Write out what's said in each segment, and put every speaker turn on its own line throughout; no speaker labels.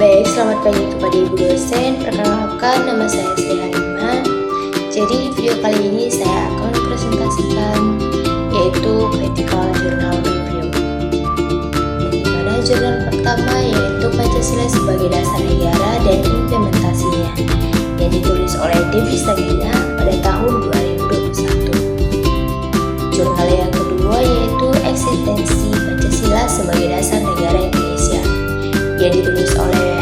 Baik, selamat pagi kepada Ibu dosen. Perkenalkan, nama saya Sri Halimah. Jadi di video kali ini saya akan mempresentasikan yaitu Critical Journal Review. Yang dimana jurnal pertama yaitu Pancasila sebagai Dasar Negara dan Implementasinya, yang ditulis oleh Devi Sabina pada tahun 2021. Jurnal yang kedua yaitu Eksistensi Pancasila sebagai Dasar Negara Indonesia, yang ditulis oleh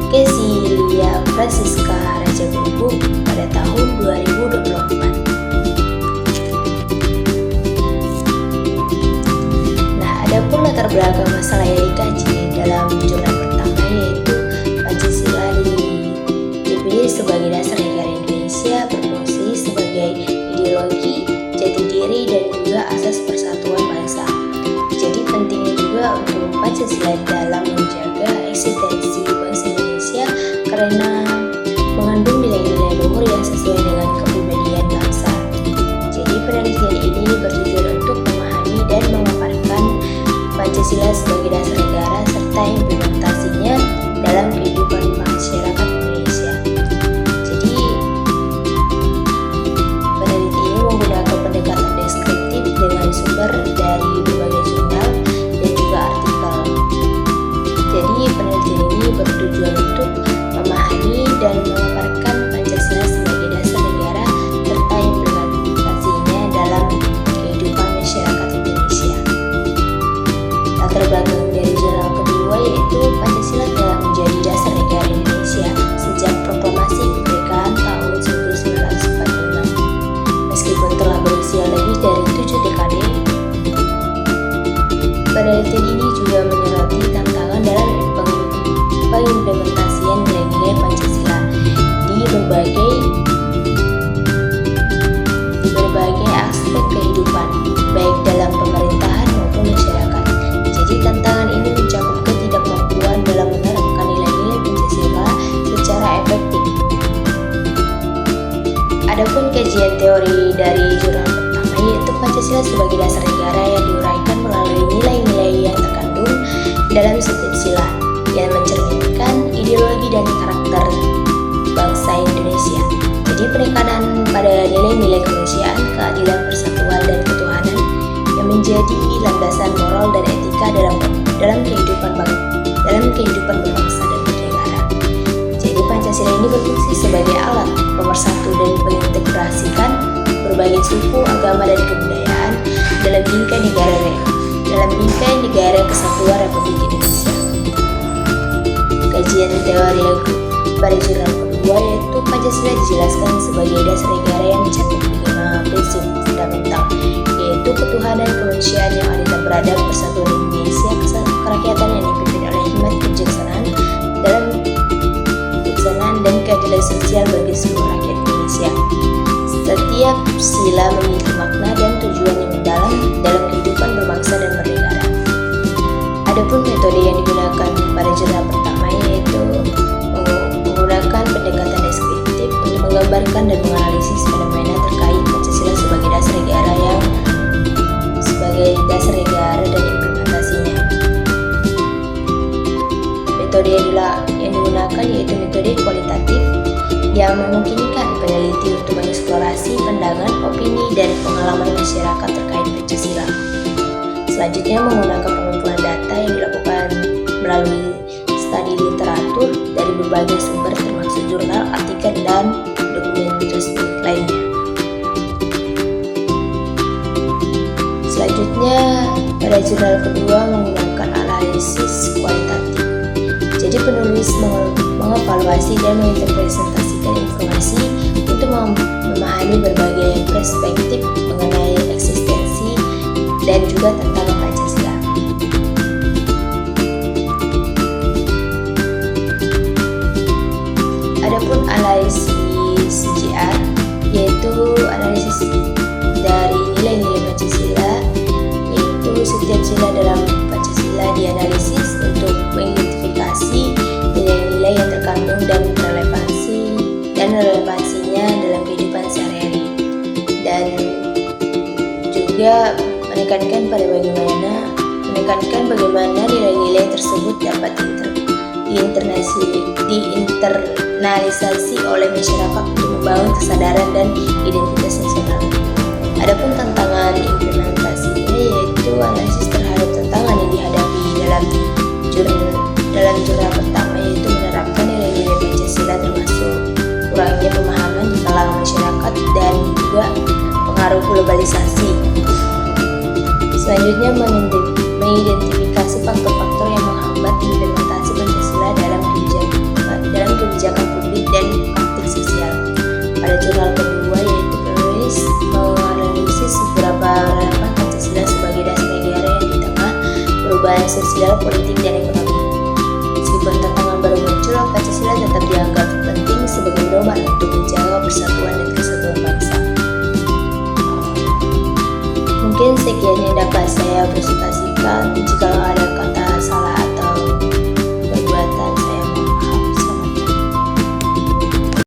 Cecilia Francisca Rajaguru pada tahun 2024. Nah, adapun latar belakang masalah yang dikaji dalam jurnal pertama yaitu Pancasila dipilih sebagai dasar negara Indonesia, berfungsi sebagai ideologi, jati diri, dan juga asas persatuan bangsa. Jadi pentingnya juga untuk Pancasila dalam menjaga eksistensi bangsa Indonesia karena mengandung nilai-nilai luhur yang sesuai dengan kepribadian bangsa. Jadi penelitian ini bertujuan untuk memahami dan memaparkan Pancasila sebagai dasar negara serta implementasinya dalam kehidupan masyarakat Indonesia. Jadi peneliti ini menggunakan pendekatan deskriptif dengan sumber dari berbagai jurnal dan juga artikel. Jadi penelitian ini bertujuan untuk memahami dan memaparkan Pancasila sebagai dasar negara serta implementasinya dalam kehidupan masyarakat Indonesia. Latar belakang dari jurnal kedua yaitu Pancasila telah menjadi dasar negara Indonesia sejak proklamasi kemerdekaan tahun 1945. Meskipun telah berusia lebih dari 7 dekade, penelitian ini juga menyoroti tantangan dalam pengimplementasian nilai-nilai Pancasila di berbagai aspek kehidupan, baik dalam pemerintahan maupun masyarakat. Jadi tantangan ini mencakup ketidakmampuan dalam menerapkan nilai-nilai Pancasila secara efektif. Adapun kajian teori dari jurnal pertama yaitu Pancasila sebagai dasar negara yang diuraikan melalui nilai-nilai yang terkandung dalam setiap sila, yang mencerminkan ideologi dan karakter bangsa Indonesia. Jadi penekanan pada nilai-nilai kemanusiaan, keadilan, persatuan, dan ketuhanan yang menjadi landasan moral dan etika dalam kehidupan berbangsa dan bernegara. Jadi Pancasila ini berfungsi sebagai alat pemersatu dan mengintegrasikan berbagai suku, agama, dan kebudayaan dalam bingkai negara Kesatuan Republik Indonesia. Kajian teori yang pada jurnal kedua yaitu Pancasila dijelaskan sebagai dasar negara yang mencakup 5 prinsip fundamental, yaitu ketuhanan, kemanusiaan yang adil dan beradab, persatuan Indonesia, kerakyatan yang dipimpin oleh hikmat kebijaksanaan dan keadilan sosial bagi seluruh rakyat Indonesia. Setiap sila memiliki makna dan tujuan yang mendalam dalam kehidupan berbangsa dan bernegara. Adapun metode yang digunakan pada jurnal pertama yaitu menggunakan pendekatan deskriptif untuk menggambarkan dan menganalisis fenomena terkait Pancasila sebagai dasar negara dan implementasinya. Metode yang digunakan yaitu metode kualitatif yang memungkinkan peneliti untuk mengeksplorasi pandangan, opini, dan pengalaman masyarakat terkait Pancasila. Selanjutnya menggunakan pengumpulan data yang dilakukan melalui studi literatur dari berbagai sumber termasuk jurnal, artikel, dan dokumen resmi lainnya. Selanjutnya pada jurnal kedua menggunakan analisis kualitatif. Jadi penulis mengevaluasi dan menginterpretasikan informasi untuk memahami berbagai perspektif mengenai eksistensi dan juga tentang Pancasila. Adapun analisis CJR yaitu analisis dari nilai-nilai Pancasila, yaitu setiap sila dalam Pancasila dianalisis untuk mengidentifikasi nilai-nilai yang terkandung dan relevansinya dalam kehidupan sehari-hari, dan juga menekankan bagaimana nilai-nilai tersebut dapat diinternalisasi oleh masyarakat untuk membangun kesadaran dan identitas nasional. Adapun tantangan implementasinya yaitu analisis terhadap tantangan yang dihadapi dalam jurnal pertama, yaitu menerapkan nilai-nilai Pancasila termasuk kurangnya pemahaman di kalangan masyarakat dan juga pengaruh globalisasi. Selanjutnya mengidentifikasi faktor